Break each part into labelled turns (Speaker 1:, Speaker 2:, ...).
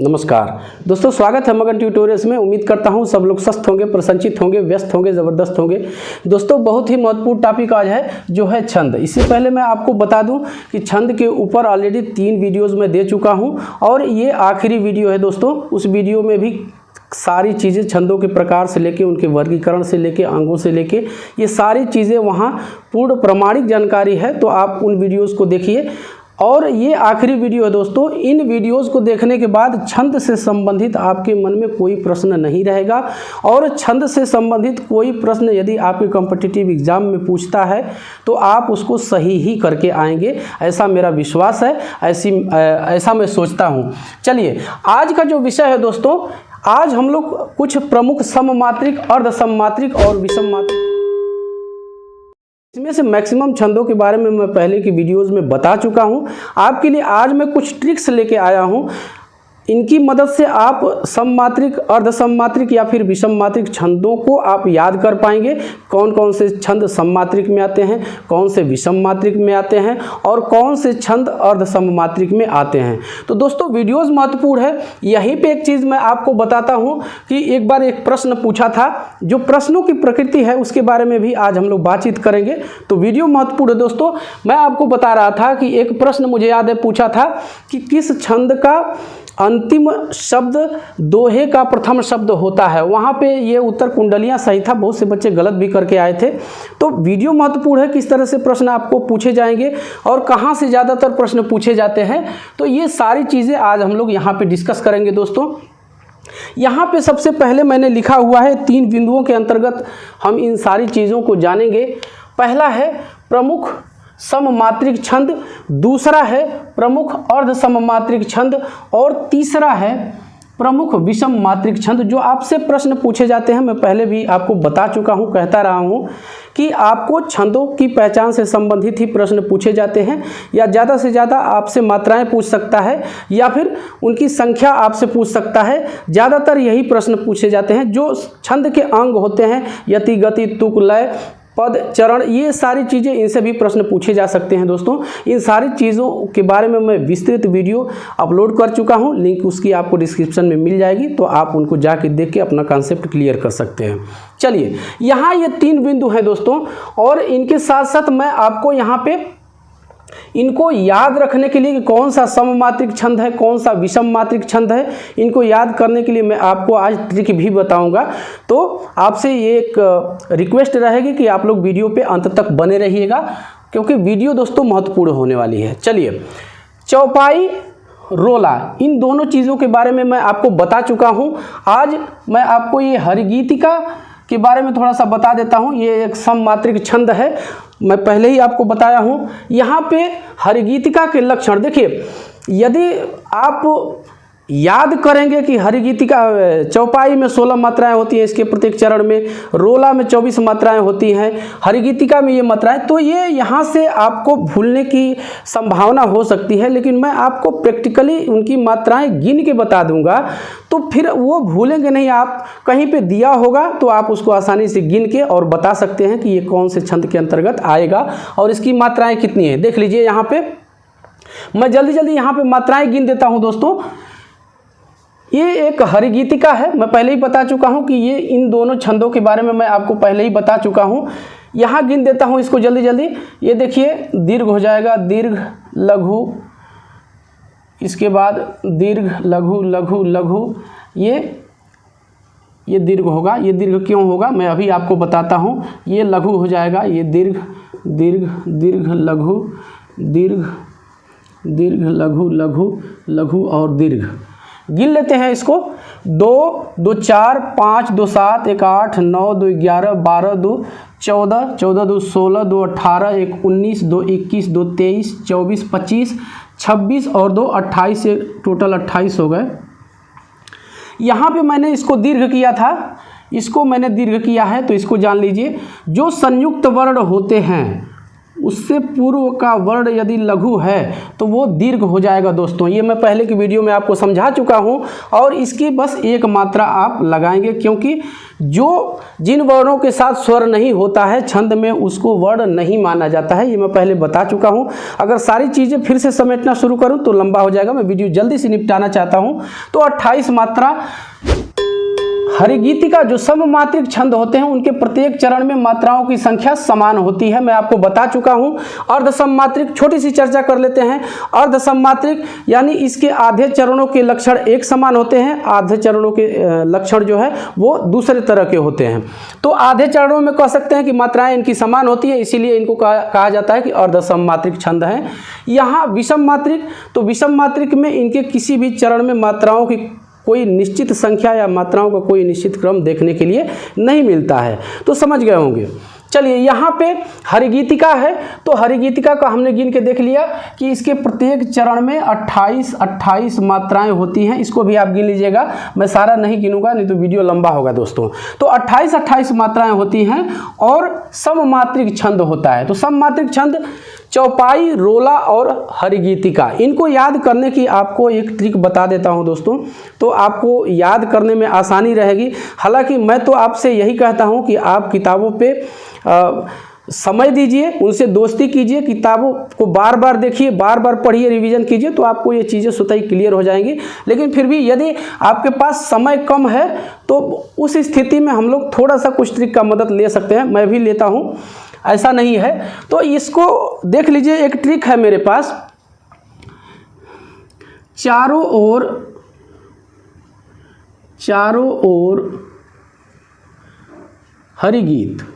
Speaker 1: नमस्कार दोस्तों, स्वागत है मगन ट्यूटोरियल्स में। उम्मीद करता हूं सब लोग स्वस्थ होंगे, प्रसन्नचित होंगे, व्यस्त होंगे, ज़बरदस्त होंगे। दोस्तों, बहुत ही महत्वपूर्ण टॉपिक आज है जो है छंद। इससे पहले मैं आपको बता दूं कि छंद के ऊपर ऑलरेडी 3 वीडियोज़ मैं दे चुका हूं और ये आखिरी वीडियो है दोस्तों। उस वीडियो में भी सारी चीज़ें छंदों के प्रकार से लेके, उनके वर्गीकरण से लेके, अंगों से लेके, ये सारी चीज़ें वहाँ पूर्ण प्रमाणिक जानकारी है। तो आप उन वीडियोज़ को देखिए और ये आखिरी वीडियो है दोस्तों। इन वीडियोस को देखने के बाद छंद से संबंधित आपके मन में कोई प्रश्न नहीं रहेगा और छंद से संबंधित कोई प्रश्न यदि आपके कॉम्पिटिटिव एग्जाम में पूछता है तो आप उसको सही ही करके आएंगे, ऐसा मेरा विश्वास है, ऐसा मैं सोचता हूँ। चलिए, आज का जो विषय है दोस्तों, आज हम लोग कुछ प्रमुख सममात्रिक, अर्धसममात्रिक और विषममात्रिक, इसमें से मैक्सिमम छंदों के बारे में मैं पहले की वीडियोज़ में बता चुका हूं। आपके लिए आज मैं कुछ ट्रिक्स लेके आया हूं। इनकी मदद से आप सममात्रिक, अर्धसममात्रिक या फिर विषममात्रिक छंदों को आप याद कर पाएंगे। कौन कौन से छंद सममात्रिक में आते हैं, कौन से विषममात्रिक में आते हैं और कौन से छंद अर्धसममात्रिक में आते हैं। तो दोस्तों, वीडियोज़ महत्वपूर्ण है। यहीं पे एक चीज़ मैं आपको बताता हूं कि एक बार एक प्रश्न पूछा था, जो प्रश्नों की प्रकृति है उसके बारे में भी आज हम लोग बातचीत करेंगे। तो वीडियो महत्वपूर्ण है दोस्तों। मैं आपको बता रहा था कि एक प्रश्न मुझे याद है पूछा था कि किस छंद का अंतिम शब्द दोहे का प्रथम शब्द होता है। वहाँ पे ये उत्तर कुंडलियाँ सही था, बहुत से बच्चे गलत भी करके आए थे। तो वीडियो महत्वपूर्ण है, किस तरह से प्रश्न आपको पूछे जाएंगे और कहाँ से ज़्यादातर प्रश्न पूछे जाते हैं। तो ये सारी चीज़ें आज हम लोग यहाँ पे डिस्कस करेंगे दोस्तों। यहाँ पे सबसे पहले मैंने लिखा हुआ है 3 बिंदुओं के अंतर्गत हम इन सारी चीज़ों को जानेंगे। पहला है प्रमुख सममात्रिक छंद, दूसरा है प्रमुख अर्धसममात्रिक छंद और तीसरा है प्रमुख विषममात्रिक छंद। जो आपसे प्रश्न पूछे जाते हैं, मैं पहले भी आपको बता चुका हूं, कहता रहा हूं कि आपको छंदों की पहचान से संबंधित ही प्रश्न पूछे जाते हैं, या ज़्यादा से ज़्यादा आपसे मात्राएं पूछ सकता है या फिर उनकी संख्या आपसे पूछ सकता है। ज़्यादातर यही प्रश्न पूछे जाते हैं। जो छंद के अंग होते हैं, यति, गति, तुक, लय, पद, चरण, ये सारी चीज़ें, इनसे भी प्रश्न पूछे जा सकते हैं दोस्तों। इन सारी चीज़ों के बारे में मैं विस्तृत वीडियो अपलोड कर चुका हूं, लिंक उसकी आपको डिस्क्रिप्शन में मिल जाएगी, तो आप उनको जाके देख के अपना कॉन्सेप्ट क्लियर कर सकते हैं। चलिए, यहाँ ये 3 बिंदु हैं दोस्तों और इनके साथ साथ मैं आपको यहाँ पे इनको याद रखने के लिए कि कौन सा सममात्रिक छंद है, कौन सा विषममात्रिक छंद है, इनको याद करने के लिए मैं आपको आज ट्रिक भी बताऊंगा। तो आपसे ये एक रिक्वेस्ट रहेगी कि आप लोग वीडियो पे अंत तक बने रहिएगा, क्योंकि वीडियो दोस्तों महत्वपूर्ण होने वाली है। चलिए, चौपाई, रोला, इन दोनों चीज़ों के बारे में मैं आपको बता चुका हूँ। आज मैं आपको ये हरिगीतिका के बारे में थोड़ा सा बता देता हूँ। ये एक सममात्रिक छंद है, मैं पहले ही आपको बताया हूँ। यहाँ पे हरिगीतिका के लक्षण देखिए, यदि आप याद करेंगे कि हरिगीतिका, चौपाई में 16 मात्राएं होती हैं इसके प्रत्येक चरण में, रोला में 24 मात्राएं होती हैं, हरिगीतिका में ये मात्राएं, तो ये यहाँ से आपको भूलने की संभावना हो सकती है। लेकिन मैं आपको प्रैक्टिकली उनकी मात्राएं गिन के बता दूंगा, तो फिर वो भूलेंगे नहीं। आप कहीं पे दिया होगा तो आप उसको आसानी से गिन के और बता सकते हैं कि ये कौन से छंद के अंतर्गत आएगा और इसकी मात्राएँ कितनी हैं। देख लीजिए, यहाँ पे मैं जल्दी जल्दी यहाँ पे मात्राएँ गिन देता हूँ दोस्तों। ये एक हरिगीतिका है, मैं पहले ही बता चुका हूँ कि ये इन दोनों छंदों के बारे में मैं आपको पहले ही बता चुका हूँ। यहाँ गिन देता हूँ इसको जल्दी जल्दी। ये देखिए, दीर्घ हो जाएगा, दीर्घ, लघु, इसके बाद दीर्घ, लघु, लघु, लघु, ये दीर्घ होगा। ये दीर्घ क्यों होगा मैं अभी आपको बताता हूँ। ये लघु हो जाएगा, ये दीर्घ, दीर्घ, दीर्घ, लघु, दीर्घ, दीर्घ, लघु, लघु, लघु और दीर्घ। गिन लेते हैं इसको। 2, 2, 4, 5, 2, 7, 1, 8, 9, 2, 11, 12, 2, 14, 14, 2, 16, 2, 18, 1, 19, 2, 21, 2, 23, 24, 25, 26 और 2, 28 से टोटल 28 हो गए। यहाँ पे मैंने इसको दीर्घ किया था, इसको मैंने दीर्घ किया है, तो इसको जान लीजिए। जो संयुक्त वर्ण होते हैं उससे पूर्व का वर्ण यदि लघु है तो वो दीर्घ हो जाएगा दोस्तों। ये मैं पहले की वीडियो में आपको समझा चुका हूँ और इसकी बस एक मात्रा आप लगाएंगे, क्योंकि जो जिन वर्णों के साथ स्वर नहीं होता है छंद में उसको वर्ण नहीं माना जाता है। ये मैं पहले बता चुका हूँ। अगर सारी चीज़ें फिर से समेटना शुरू करूँ तो लंबा हो जाएगा, मैं वीडियो जल्दी से निपटाना चाहता हूँ। तो 28 मात्रा हरिगीतिका जो सममात्रिक छंद होते हैं उनके प्रत्येक चरण में मात्राओं की संख्या समान होती है, मैं आपको बता चुका हूं। अर्ध सममात्रिक छोटी सी चर्चा कर लेते हैं। अर्ध सममात्रिक यानी इसके आधे चरणों के लक्षण एक समान होते हैं, आधे चरणों के लक्षण जो है वो दूसरे तरह के होते हैं। तो आधे चरणों में कह सकते हैं कि मात्राएं इनकी समान होती है, इसीलिए इनको कहा जाता है कि अर्ध सममात्रिक छंद हैं। यहाँ विषम मात्रिक, तो विषम मात्रिक में इनके किसी भी चरण में मात्राओं की कोई निश्चित संख्या या मात्राओं का कोई निश्चित क्रम देखने के लिए नहीं मिलता है। तो समझ गए होंगे। चलिए यहाँ पे हरिगीतिका है, तो हरिगीतिका का हमने गिन के देख लिया कि इसके प्रत्येक चरण में 28 मात्राएं होती हैं। इसको भी आप गिन लीजिएगा, मैं सारा नहीं गिनूंगा नहीं तो वीडियो लंबा होगा दोस्तों। तो 28 मात्राएं होती हैं और सममात्रिक छंद होता है। तो सममात्रिक छंद चौपाई, रोला और हरिगीतिका, इनको याद करने की आपको एक ट्रिक बता देता हूं दोस्तों, तो आपको याद करने में आसानी रहेगी। हालांकि मैं तो आपसे यही कहता हूं कि आप किताबों पे समय दीजिए, उनसे दोस्ती कीजिए, किताबों को बार बार देखिए, बार बार पढ़िए, रिवीजन कीजिए, तो आपको ये चीज़ें स्वतः ही क्लियर हो जाएंगी। लेकिन फिर भी यदि आपके पास समय कम है तो उस स्थिति में हम लोग थोड़ा सा कुछ ट्रिक का मदद ले सकते हैं, मैं भी लेता हूँ, ऐसा नहीं है। तो इसको देख लीजिए, एक ट्रिक है मेरे पास। चारों ओर हरिगीत,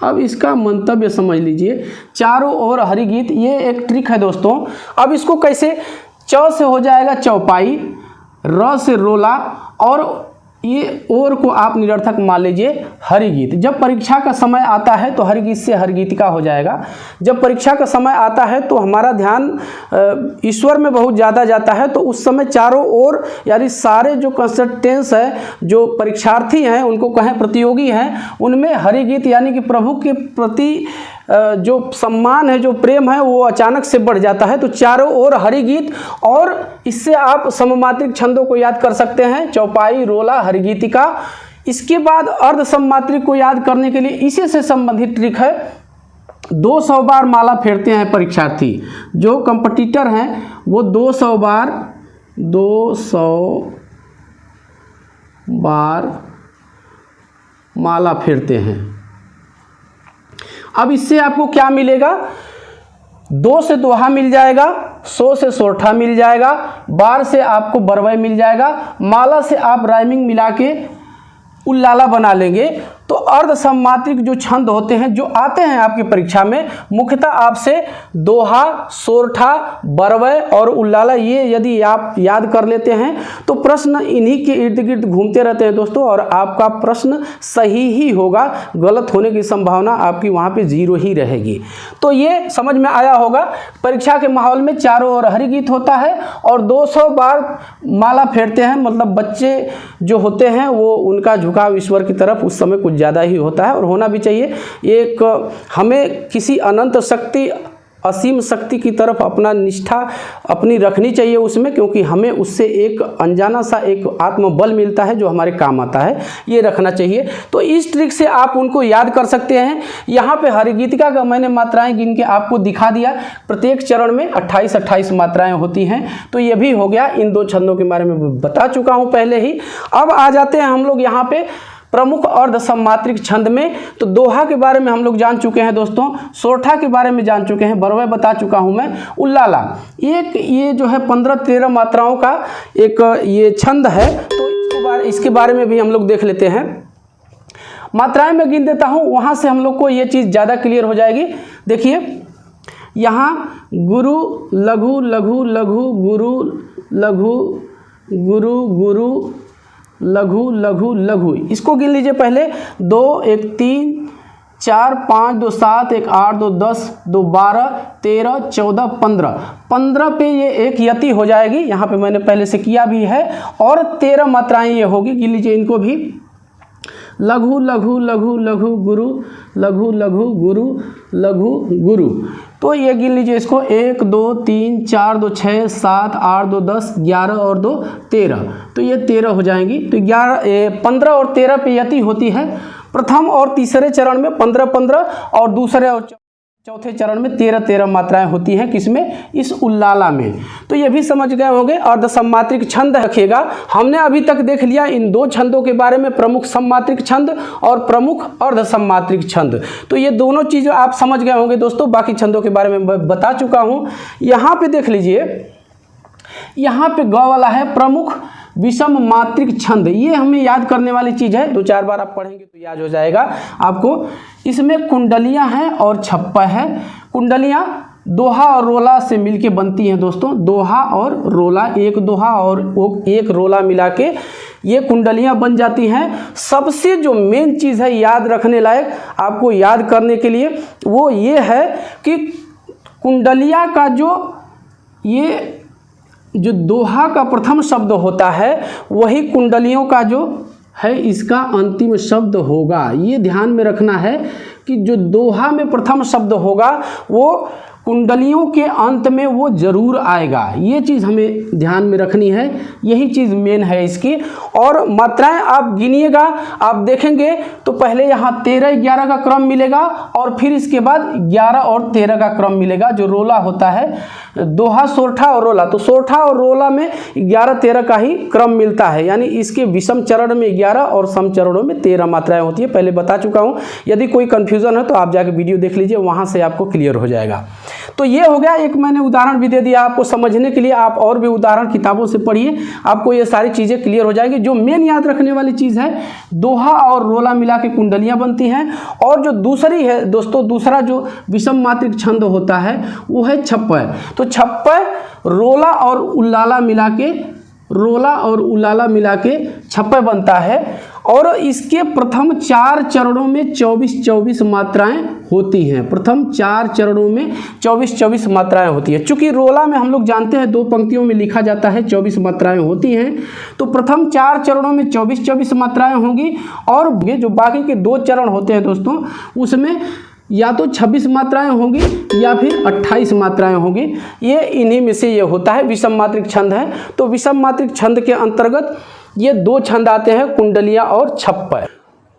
Speaker 1: अब इसका मंतव्य समझ लीजिए। चारों ओर हरिगीत, ये एक ट्रिक है दोस्तों। अब इसको कैसे, चौ से हो जाएगा चौपाई, र से रोला और ये ओर को आप निरर्थक मान लीजिए हरिगीत। जब परीक्षा का समय आता है तो हरिगीत से हरिगीतिका हो जाएगा। जब परीक्षा का समय आता है तो हमारा ध्यान ईश्वर में बहुत ज़्यादा जाता है, तो उस समय चारों ओर यानी सारे जो कंसल्टेंट्स है, जो परीक्षार्थी हैं, उनको कहें प्रतियोगी हैं, उनमें हरिगीत यानी कि प्रभु के प्रति जो सम्मान है, जो प्रेम है, वो अचानक से बढ़ जाता है। तो चारों ओर हरिगीत, और इससे आप सममात्रिक छंदों को याद कर सकते हैं, चौपाई, रोला, हरिगीतिका। इसके बाद अर्ध सममात्रिक को याद करने के लिए इसी से संबंधित ट्रिक है। 200 बार माला फेरते हैं परीक्षार्थी, जो कंपटीटर हैं वो 200 बार माला फेरते हैं। अब इससे आपको क्या मिलेगा, 2 से दोहा मिल जाएगा, 100 से सोरठा मिल जाएगा, बार से आपको बरवय मिल जाएगा, माला से आप राइमिंग मिला के उल्लाला बना लेंगे। तो अर्ध सममात्रिक जो छंद होते हैं जो आते हैं आपकी परीक्षा में, मुख्यतः आपसे दोहा, सोरठा, बरवय और उल्लाला, ये यदि आप याद कर लेते हैं तो प्रश्न इन्हीं के इर्द गिर्द घूमते रहते हैं दोस्तों, और आपका प्रश्न सही ही होगा, गलत होने की संभावना आपकी वहाँ पे 0 ही रहेगी। तो ये समझ में आया होगा। परीक्षा के माहौल में चारों ओर हरिगीत होता है और 200 बार माला फेरते हैं, मतलब बच्चे जो होते हैं वो उनका झुकाव ईश्वर की तरफ उस समय कुछ ज़्यादा ही होता है, और होना भी चाहिए। एक हमें किसी अनंत शक्ति, असीम शक्ति की तरफ अपना निष्ठा अपनी रखनी चाहिए उसमें, क्योंकि हमें उससे एक अनजाना सा एक आत्मबल मिलता है जो हमारे काम आता है, ये रखना चाहिए। तो इस ट्रिक से आप उनको याद कर सकते हैं। यहाँ पे हरिगीतिका का मैंने मात्राएं गिन के आपको दिखा दिया, प्रत्येक चरण में 28 मात्राएं होती हैं। तो ये भी हो गया, इन 2 छंदों के बारे में बता चुका हूँ पहले ही। अब आ जाते हैं हम लोग यहाँ पे प्रमुख अर्ध सममात्रिक छंद में। तो दोहा के बारे में हम लोग जान चुके हैं दोस्तों, सोरठा के बारे में जान चुके हैं, बरवय बता चुका हूं मैं, उल्लाला एक ये जो है 15-13 मात्राओं का एक ये छंद है। तो इसके बारे में भी हम लोग देख लेते हैं। मात्राएं मैं गिन देता हूं, वहां से हम लोग को ये चीज़ ज़्यादा क्लियर हो जाएगी। देखिए यहाँ गुरु, लघु, लघु, लघु, गुरु, लघु, गुरु, गुरु, लघु, लघु, लघु, इसको गिन लीजिए पहले। 2, 1, 3, 4, 5, 2, 7, 1, 8, 2, 10, 2, 12, 13, 14, 15 पे ये एक यति हो जाएगी, यहाँ पे मैंने पहले से किया भी है, और 13 मात्राएं ये होगी, गिन लीजिए इनको भी। लघु लघु लघु लघु गुरु, लघु लघु गुरु, लघु गुरु। तो ये गिन लीजिए इसको, 1 2 3 4 2 6 7 8 2 10 11 और 2 13। तो ये 13 हो जाएंगी। तो 15 और 13 पे यति होती है। प्रथम और तीसरे चरण में 15-15 और दूसरे और चौथे चरण में 13-13 मात्राएं होती हैं। किसमें? इस उल्लाला में। तो ये भी समझ गए होंगे। अर्धसम्मात्रिक छंद रखिएगा। हमने अभी तक देख लिया इन दो छंदों के बारे में, प्रमुख सम्मात्रिक छंद और प्रमुख अर्धसम्मात्रिक छंद। तो ये दोनों चीज़ें आप समझ गए होंगे दोस्तों। बाकी छंदों के बारे में बता चुका हूँ। यहाँ पे देख लीजिए, यहाँ पे ग वाला है प्रमुख विषम मात्रिक छंद। ये हमें याद करने वाली चीज़ है, 2-4 बार आप पढ़ेंगे तो याद हो जाएगा आपको। इसमें कुंडलियां हैं और छप्पा है। कुंडलियां दोहा और रोला से मिलके बनती हैं दोस्तों। दोहा और रोला, एक दोहा और एक रोला मिला के ये कुंडलियां बन जाती हैं। सबसे जो मेन चीज़ है याद रखने लायक आपको याद करने के लिए, वो ये है कि कुंडलिया का जो दोहा का प्रथम शब्द होता है, वही कुंडलियों का जो है इसका अंतिम शब्द होगा। ये ध्यान में रखना है कि जो दोहा में प्रथम शब्द होगा वो कुंडलियों के अंत में वो जरूर आएगा। ये चीज़ हमें ध्यान में रखनी है, यही चीज़ मेन है इसकी। और मात्राएं आप गिनिएगा, आप देखेंगे तो पहले यहाँ 13-11 का क्रम मिलेगा और फिर इसके बाद 11 और 13 का क्रम मिलेगा। जो रोला होता है, दोहा, सोरठा और रोला, तो सोरठा और रोला में 11-13 का ही क्रम मिलता है। यानी इसके विषम चरण में 11 और सम चरणों में 13 मात्राएं होती है। पहले बता चुका हूँ। यदि कोई कन्फ्यूज़न है तो आप जाके वीडियो देख लीजिए, वहाँ से आपको क्लियर हो जाएगा। तो ये हो गया। एक मैंने उदाहरण भी दे दिया आपको समझने के लिए। आप और भी उदाहरण किताबों से पढ़िए, आपको ये सारी चीज़ें क्लियर हो जाएंगी। जो मेन याद रखने वाली चीज़ है, दोहा और रोला मिला के कुंडलियाँ बनती हैं। और जो दूसरी है दोस्तों, दूसरा जो विषम मात्रिक छंद होता है वो है छप्पय। तो छप्पय रोला और उल्लाला मिला के छप्पय बनता है। और इसके प्रथम 4 चरणों में 24-24 मात्राएं होती हैं। प्रथम 4 चरणों में 24-24 मात्राएं होती हैं। चूँकि रोला में हम लोग जानते हैं 2 पंक्तियों में लिखा जाता है, 24 मात्राएं होती हैं। तो प्रथम 4 चरणों में 24-24 मात्राएं होंगी। और ये जो बाकी के 2 चरण होते हैं दोस्तों, उसमें या तो 26 मात्राएं होंगी या फिर 28 मात्राएं होंगी। ये इन्हीं में से ये होता है, विषम मात्रिक छंद है। तो विषम मात्रिक छंद के अंतर्गत ये 2 छंद आते हैं, कुंडलिया और छप्पय।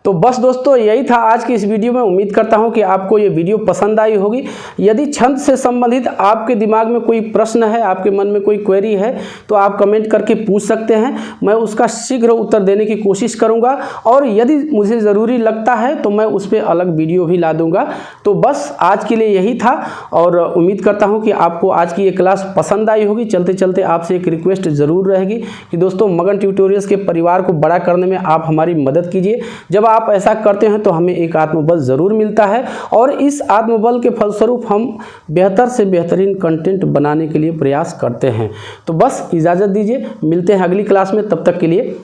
Speaker 1: तो बस दोस्तों यही था आज की इस वीडियो में। उम्मीद करता हूं कि आपको ये वीडियो पसंद आई होगी। यदि छंद से संबंधित आपके दिमाग में कोई प्रश्न है, आपके मन में कोई क्वेरी है, तो आप कमेंट करके पूछ सकते हैं। मैं उसका शीघ्र उत्तर देने की कोशिश करूंगा। और यदि मुझे ज़रूरी लगता है तो मैं उस पर अलग वीडियो भी ला दूंगा। तो बस आज के लिए यही था और उम्मीद करता हूँ कि आपको आज की ये क्लास पसंद आई होगी। चलते चलते आपसे एक रिक्वेस्ट ज़रूर रहेगी कि दोस्तों मगन ट्यूटोरियल्स के परिवार को बड़ा करने में आप हमारी मदद कीजिए। जब आप ऐसा करते हैं तो हमें एक आत्मबल ज़रूर मिलता है और इस आत्मबल के फलस्वरूप हम बेहतर से बेहतरीन कंटेंट बनाने के लिए प्रयास करते हैं। तो बस इजाज़त दीजिए, मिलते हैं अगली क्लास में। तब तक के लिए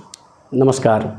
Speaker 1: नमस्कार।